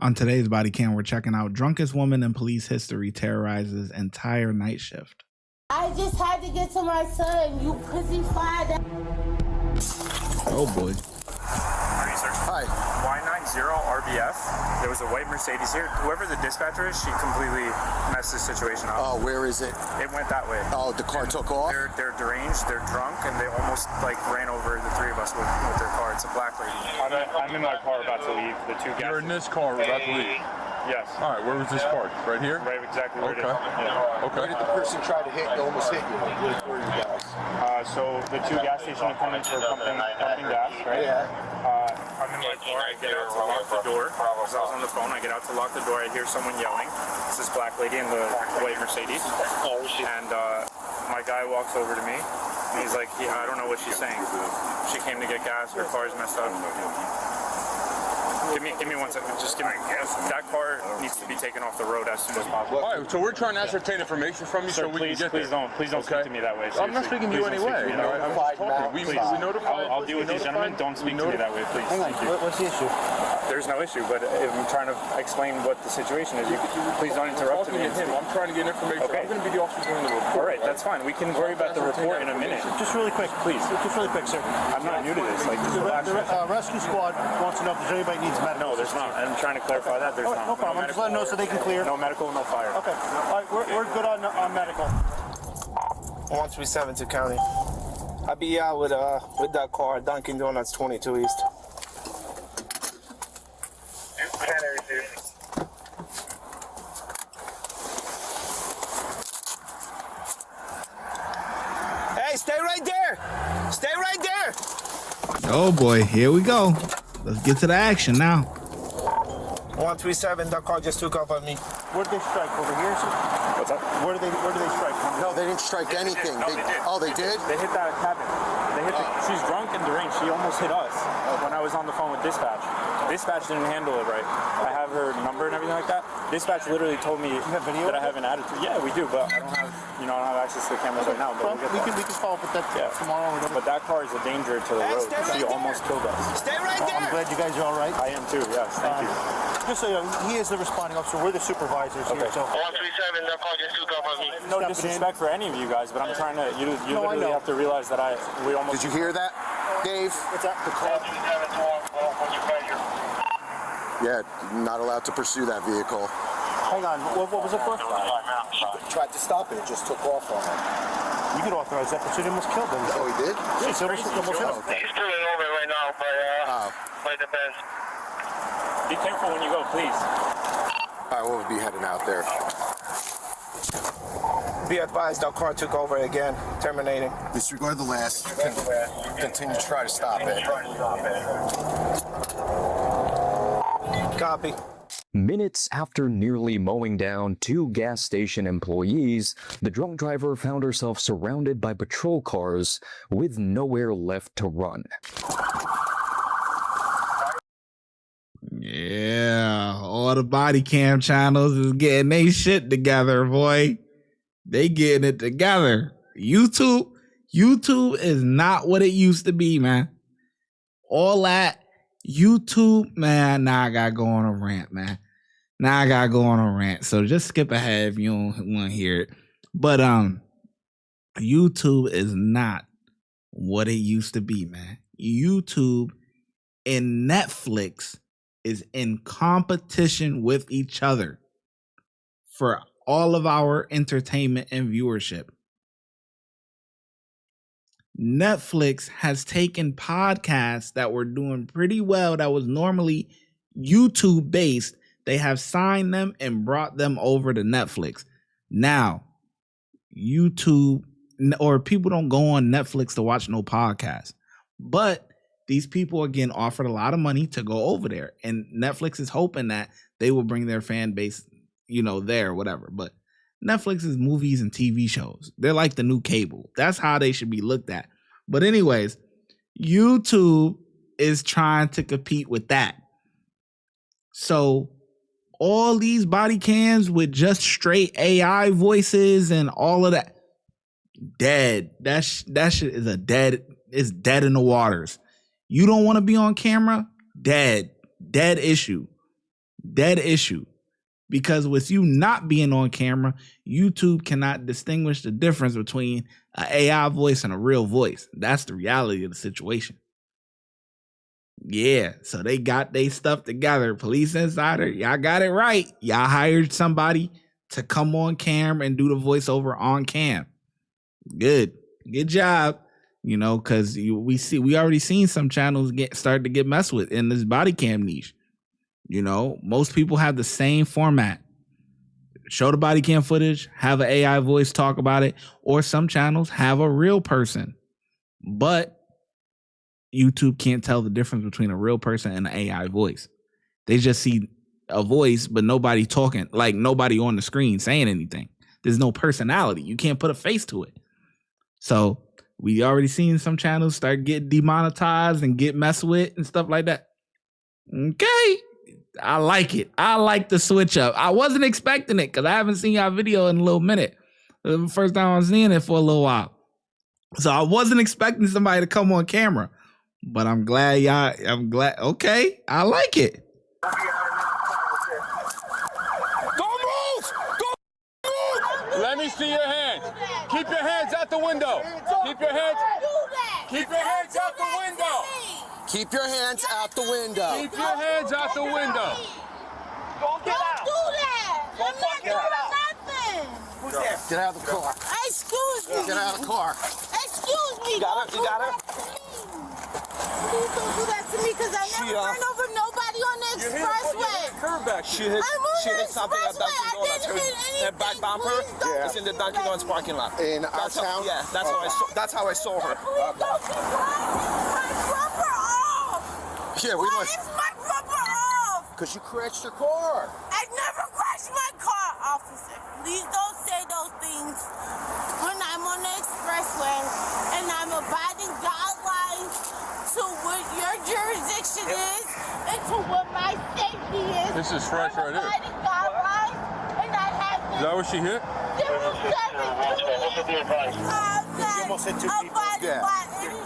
On today's Body Cam, we're checking out drunkest woman in police history terrorizes entire night shift. I just had to get to my son, you pussy fired. Oh boy. Hi. Y90RBF. There was a white Mercedes here. Whoever the dispatcher is, she completely messed this situation up. Oh, where is it? It went that way. Oh, the car took off? They're deranged, they're drunk, and they almost ran over the three of us with their car. It's a black lady. I'm in my car about to leave. The two guys. You're in this car about to leave? Yes. All right, where was this parked? Right here? Right, exactly where it is. Yeah. Okay. Where did the person try to hit? Almost hit you. Where were you guys? So the two gas stations are coming for pumping gas, right? Yeah. I'm in my car. I get out to lock the door. Because I was on the phone. I get out to lock the door. I hear someone yelling. It's this black lady in the white Mercedes. And my guy walks over to me. And he's like, I don't know what she's saying. She came to get gas. Her car's messed up. Give me 1 second. Just give me. That car needs to be taken off the road as soon as possible. All right, so we're trying to ascertain information from you, Sir, so we can get please don't speak to me that way. I'm not speaking to you anyway. I'm just talking. We notified. I'll deal with these gentlemen. Don't speak to me that way, please. Hang on. What's the issue? There's no issue, but if I'm trying to explain what the situation is, please don't interrupt me. I'm trying to get information. Okay. I'm going to be the officer doing the report. All right, that's fine. We can worry about the report in a minute. Just really quick, Please. Just really quick, sir. I'm not new to this. Like, just relax. The rescue squad wants to know if there's anybody needs medical. No, there's not. I'm trying to clarify that. There's not. No problem. Just let them know so they can clear. No medical, no fire. Okay. All right, we're good on medical. 137 to county. I be out with that car, Dunkin' Donuts 22 East. Hey, stay right there! Stay right there! Oh boy, here we go. Let's get to the action now. 137, that car just took off on me. Where did they strike? Over here, sir? What's up? Where did they strike? No, they didn't strike anything. No, they did. Oh, they did? They hit that cabin. She's drunk and deranged. She almost hit us when I was on the phone with dispatch. Dispatch didn't handle it right. I have her number and everything like that. Dispatch literally told me that I have an attitude. Yeah, we do, but I don't have, I don't have access to the cameras right now. But we can follow up with that tomorrow. But that car is a danger to the road. She almost killed us. Stay right there! I'm glad you guys are all right. I am too. Yes, thank you. Just so you know, he is the responding officer. We're the supervisors here. So 137, that car just took off on me. No disrespect for any of you guys, but I'm trying to. You literally have to realize that we almost. Did you hear that, Dave? what's that? The car. Yeah, not allowed to pursue that vehicle. Hang on. What was it for? Tried to stop it. It just took off on him. You could authorize that, but you almost killed him. Oh, he did? Yeah, so almost hit him. Okay. He's pulling over right now by the Benz. Be careful when you go, please. All right, we'll be heading out there. Be advised, that car took over again, terminating. Disregard the last. Continue to try to stop it. Copy. Minutes after nearly mowing down two gas station employees, the drunk driver found herself surrounded by patrol cars with nowhere left to run. Yeah, all the body cam channels is getting they shit together, boy. They getting it together. YouTube is not what it used to be, man. All that YouTube, man, now I gotta go on a rant, man. So just skip ahead if you don't want to hear it. But YouTube is not what it used to be, man. YouTube and Netflix is in competition with each other for all of our entertainment and viewership. Netflix has taken podcasts that were doing pretty well, that was normally YouTube based. They have signed them and brought them over to Netflix. Now, YouTube or people don't go on Netflix to watch no podcast, but these people are getting offered a lot of money to go over there, and Netflix is hoping that they will bring their fan base, there, whatever. But Netflix is movies and TV shows. They're like the new cable. That's how they should be looked at. But anyways, YouTube is trying to compete with that. So all these body cams with just straight AI voices and all of that, dead. That shit is it's dead in the waters. You don't want to be on camera? Dead issue. Dead issue. Because with you not being on camera, YouTube cannot distinguish the difference between an AI voice and a real voice. That's the reality of the situation. Yeah, so they got their stuff together. Police Insider, y'all got it right. Y'all hired somebody to come on cam and do the voiceover on cam. Good job. You know, because we already seen some channels start to get messed with in this body cam niche. You know, most people have the same format. Show the body cam footage, have an AI voice talk about it, or some channels have a real person. But YouTube can't tell the difference between a real person and an AI voice. They just see a voice, but nobody talking, like nobody on the screen saying anything. There's no personality. You can't put a face to it. So we already seen some channels start getting demonetized and get messed with and stuff like that. Okay. I like it. I like the switch up. I wasn't expecting it because I haven't seen y'all video in a little minute. It was the first time I was seeing it for a little while. So I wasn't expecting somebody to come on camera. But I'm glad okay, I like it. Don't move! Don't move! Let me see your hands. Keep your hands out the window. Keep your hands out the window. Keep your hands out the window. Keep your hands out the window. Don't do that. I'm not doing nothing. Who's there? Get out of the car. Excuse me. Get out of the car. Excuse me. You got her? Please don't do that to me because I never run over nobody on the expressway. She hit something at Dunkin' Donuts. Her back bumper is in the Dunkin' Donuts parking lot. In our town? Yeah, that's how I saw her. Please don't keep my rubber off. Yeah, Why is my rubber off? Because you crashed your car. I never crashed my car, officer. Please don't say those things when I'm on the expressway and I'm abiding guidelines to what your jurisdiction is and to what my safety is. This is fresh right here. Abiding guidelines, and I have Is that what she hit? 07. almost hit two people. Yeah.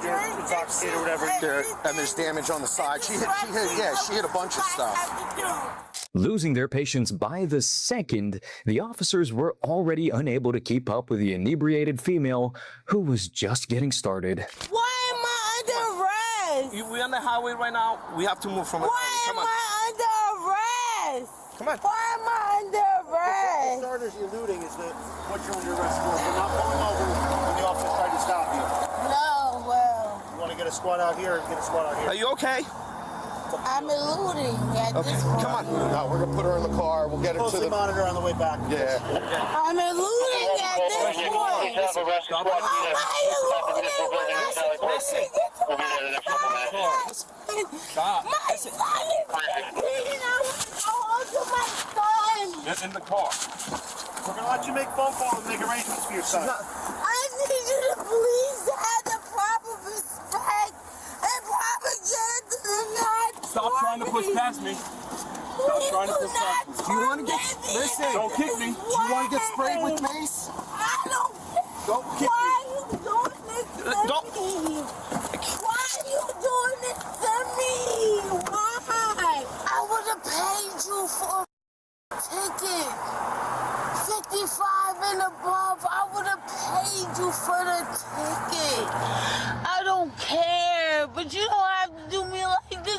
They're intoxicated or whatever. And there's damage on the side. She hit a bunch of stuff. Losing their patience by the second, the officers were already unable to keep up with the inebriated female who was just getting started. Why am I under arrest? We're on the highway right now. We have to move from the Why am I under arrest? Come on. Why am I under arrest? Starters eluding is what you're under arrest for. We're not pulling over when the officers tried to stop you. No, well, You want to get a squad out here? Get a squad out here. Are you okay? I'm eluding at this point. Come on. No, we're going to put her in the car. We'll get her to Closely the... monitor on the way back. Yeah. I'm eluding at this point. How am I eluding when I should be Stop. My son is bleeding. I want to go home to my son. Get in the car. We're going to let you make phone calls and make arrangements for your son. I need you to please have the proper respect and propaganda to not Stop trying to push past me. Stop trying to push past me. Do you want to get... Listen. Don't kick me. Do you want to get sprayed with mace? I don't care. Don't kick Why me. are you doing this to me? Why are you doing this to me? Why? I would have paid you for a ticket. 55 and above, I would have paid you for the ticket. I don't care, but you don't have to do me like this.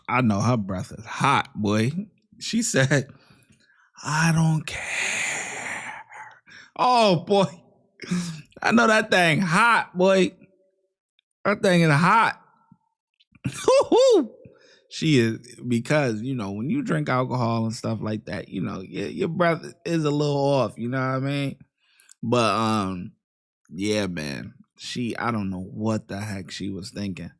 I know her breath is hot, boy. She said, I don't care. Oh, boy. I know that thing hot, boy. That thing is hot. She is, because, you know, when you drink alcohol and stuff like that, you know, your breath is a little off, you know what I mean? But, yeah, man. I don't know what the heck she was thinking.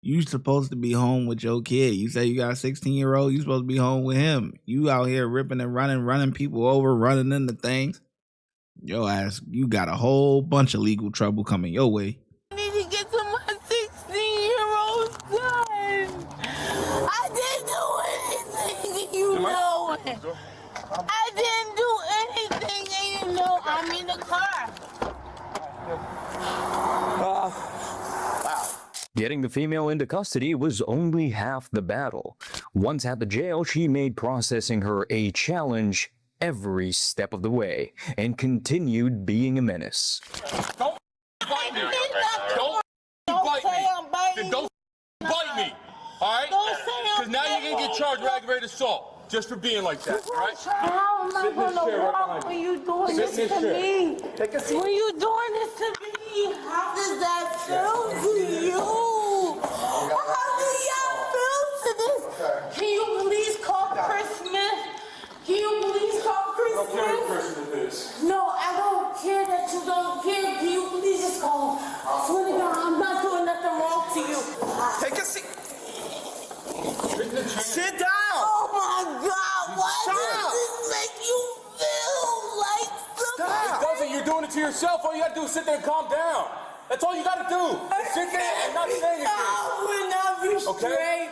You supposed to be home with your kid. You say you got a 16-year-old, you supposed to be home with him. You out here ripping and running people over, running into things. Yo ass, you got a whole bunch of legal trouble coming your way. I need to get to my 16-year-old son. I didn't do anything, you know it. I didn't do anything, and you know I'm in the car. Getting the female into custody was only half the battle. Once at the jail, she made processing her a challenge every step of the way and continued being a menace. Don't bite me. Don't bite me. Don't bite me. All right? Because now you're going to get charged with aggravated assault. Just for being like that, all right? How am I gonna walk when you doing this to me? Take a seat. When you doing this to me, how does that feel to you? How do y'all feel to this? Can you please call Chris Smith? Can you please call Chris I don't care Smith? what person it is. No, I don't care that you don't care. Can you please just call him? I swear to God, I'm not doing nothing wrong to you. Take a seat. Sit down. Oh my God, why does this make you feel like something? It doesn't. You're doing it to yourself. All you got to do is sit there and calm down. That's all you got to do. Sit there and not say anything. I will not be straight.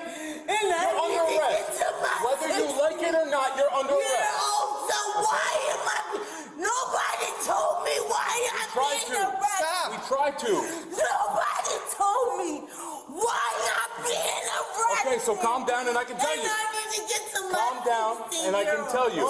And You're under arrest. Whether you like it or not, you're under arrest. Oh, so why am I? Nobody told me why I'm being arrested. We tried to. Nobody told me why I'm being arrested. Okay, so calm down and I can tell And you. I need to get some Calm down and I can tell you.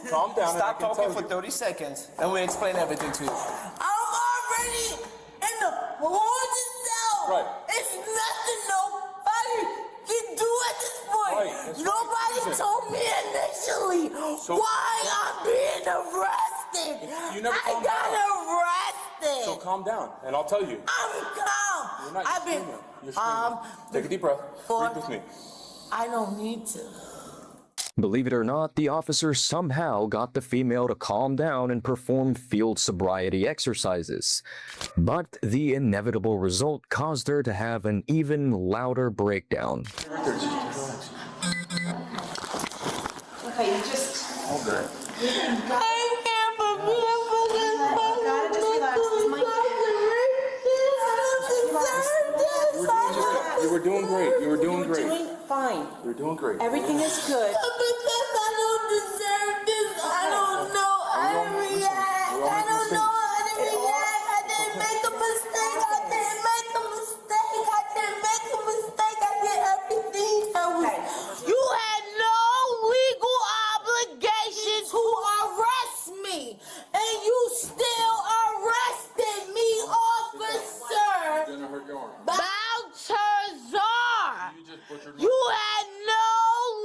Calm down and I Stop can talking tell for you. 30 seconds and we'll explain everything to you. I'm already in the holding cell. Right. It's nothing nobody can do at this point. Right, that's right. Nobody Listen. told me initially why I'm being arrested. You never I calm got down. arrested. So calm down and I'll tell you. I'm calm. You're not. I've been You're screaming. Take a deep breath. for- Breathe with me. I don't need to. Believe it or not, the officer somehow got the female to calm down and perform field sobriety exercises. But the inevitable result caused her to have an even louder breakdown. Okay, you just I can't believe this. gotta just relax. This might You were doing great. You were doing You're great. doing fine. You were doing great. Everything is good. Because I don't deserve this. I don't know how to react. I don't know how to react. I didn't make a mistake. I didn't make a mistake. I didn't make a mistake. I did everything. You had no legal obligation to arrest me. And you still arrested me, officer. You're gonna hurt your arm. Baltazar. You had no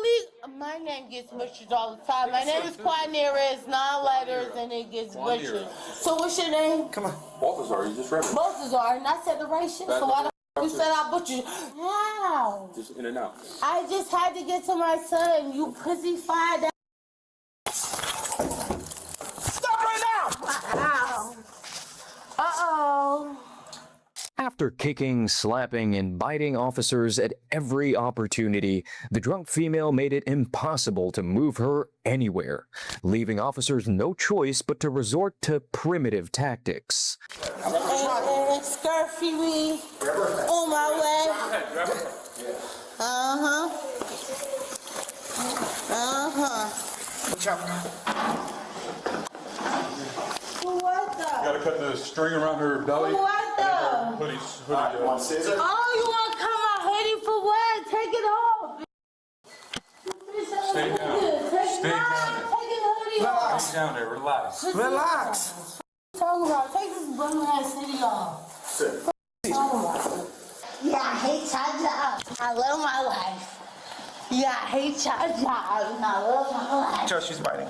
legal. My name gets butchered all the time. My name is Quanera. It's 9 letters and it gets butchered. So what's your name? Come on. Balthazar, you just read it. Baltazar, and I said the right shit. So why the f you said I butchered you? How? Just in and out. I just had to get to my son. You pussy fired that. Stop right now! Wow. Uh-oh. After kicking, slapping, and biting officers at every opportunity, the drunk female made it impossible to move her anywhere, leaving officers no choice but to resort to primitive tactics. And scurfy me on my way. Uh-huh. Uh-huh. Watch out. What the? Gotta cut the string around her belly. What the? Hoodie. Oh, you want to cut my hoodie for what? Take it off. Stay down. Stay down. Take the hoodie off. Stay down there. Relax. Relax. Talking about, take this bum ass hoodie off. Yeah, I hate your job. I love my life. Yeah, I hate your job. I love my life. Joe, she's biting.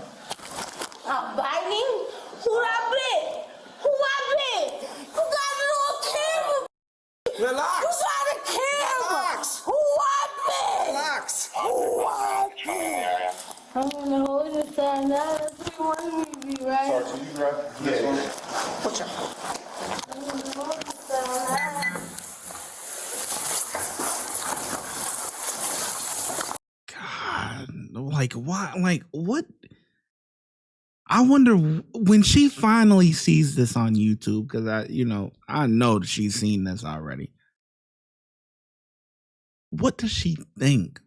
I'm biting? Who I bit? Who I bit? You got it on camera. Relax. You got a camera. Relax. Who I bit? Relax. Who I bit? I'm gonna hold this down now. That's what you want me to be, right? Sorry, so you grab this one. Watch out. I'm gonna hold this down now. God, like why? Like what? I wonder when she finally sees this on YouTube, because I know that she's seen this already. What does she think?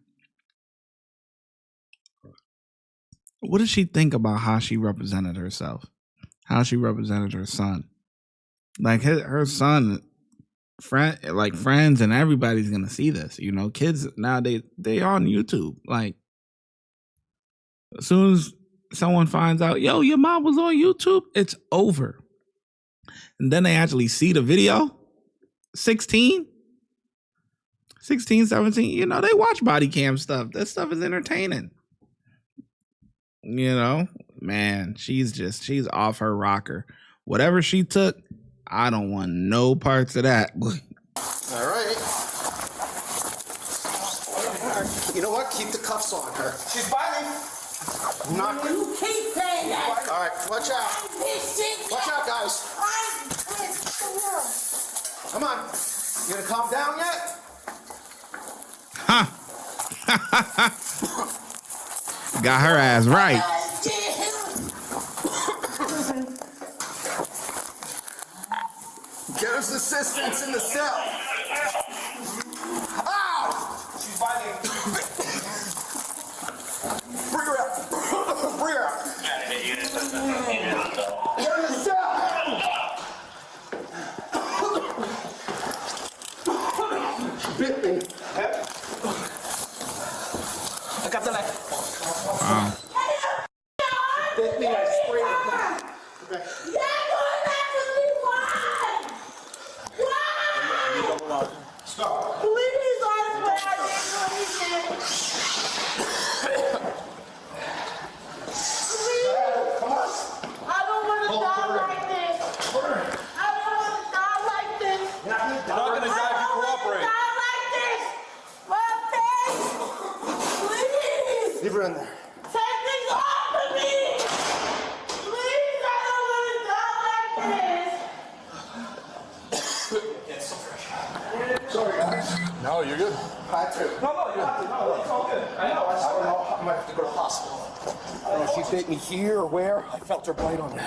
What does she think about how she represented herself? How she represented her son? Like her son friends and everybody's gonna see this. You know, kids nowadays, they on YouTube. Like, as soon as someone finds out, yo, your mom was on YouTube, it's over. And then they actually see the video. 16, 17, you know, they watch body cam stuff. That stuff is entertaining. You know, man, she's off her rocker. Whatever she took, I don't want no parts of that. All right. You know what? Keep the cuffs on her. She's biting. Not good. You keep saying that. All right, watch out. Watch out, guys. Come on. You gonna calm down yet? Huh. Got her ass right. Get us assistance in the cell. Ow! She's biting. Bring her out. Bring her out. Get in the cell. Bit me. I got the leg. Bit me. I sprayed it. Okay. Stop. Please, I swear I didn't do anything. Please. Come on. I don't want to die like this. I don't want to die like this. You're not gonna die if you cooperate. Die like this. My face. Please. Leave her in there. Take this off of me. Please, I don't want to die like this. Sorry, guys. No, you're good. Had to. No, you have to. No, it's all good. I know. I don't know. I might have to go to the hospital. I don't know if she bit me here or where. I felt her bite on me.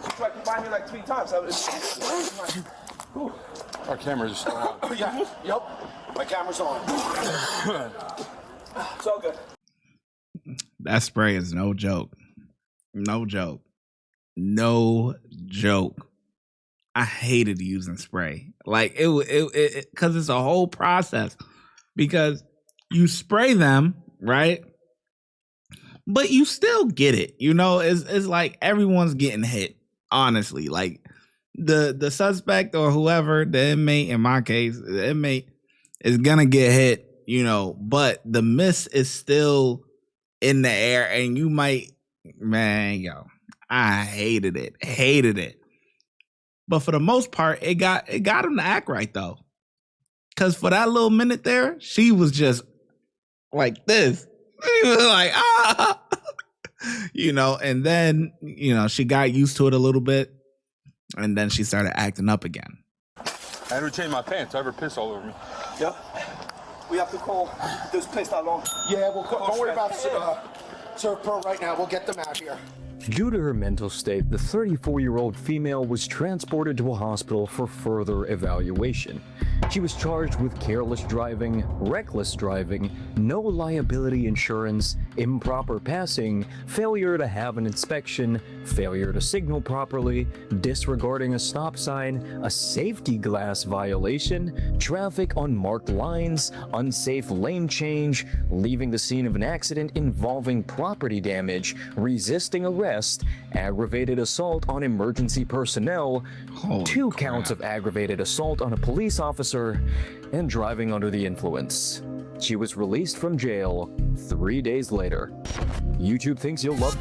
She tried to bite me like 3 times. Our cameras are still on. Yeah. Yep. My camera's on. It's all good. That spray is no joke. No joke. No joke. I hated using spray. Like it because it's a whole process. Because you spray them, right? But you still get it. You know, it's like everyone's getting hit. Honestly, like the suspect or whoever, the inmate, in my case, the inmate is gonna get hit. You know, but the mist is still in the air, and you might, man, yo, I hated it. But for the most part, it got him to act right though, because for that little minute there, she was just like this. She was like, ah, you know, and then, you know, she got used to it a little bit, and then she started acting up again. I had to change my pants. I have her piss all over me. Yeah. We have to call this place that long. Yeah, well, don't worry about Serve Pro right now. We'll get them out here. Due to her mental state, the 34-year-old female was transported to a hospital for further evaluation. She was charged with careless driving, reckless driving, no liability insurance, improper passing, failure to have an inspection, failure to signal properly, disregarding a stop sign, a safety glass violation, traffic on marked lines, unsafe lane change, leaving the scene of an accident involving property damage, resisting arrest, aggravated assault on emergency personnel, 2 counts of aggravated assault on a police officer, and driving under the influence. She was released from jail 3 days later. YouTube thinks you'll love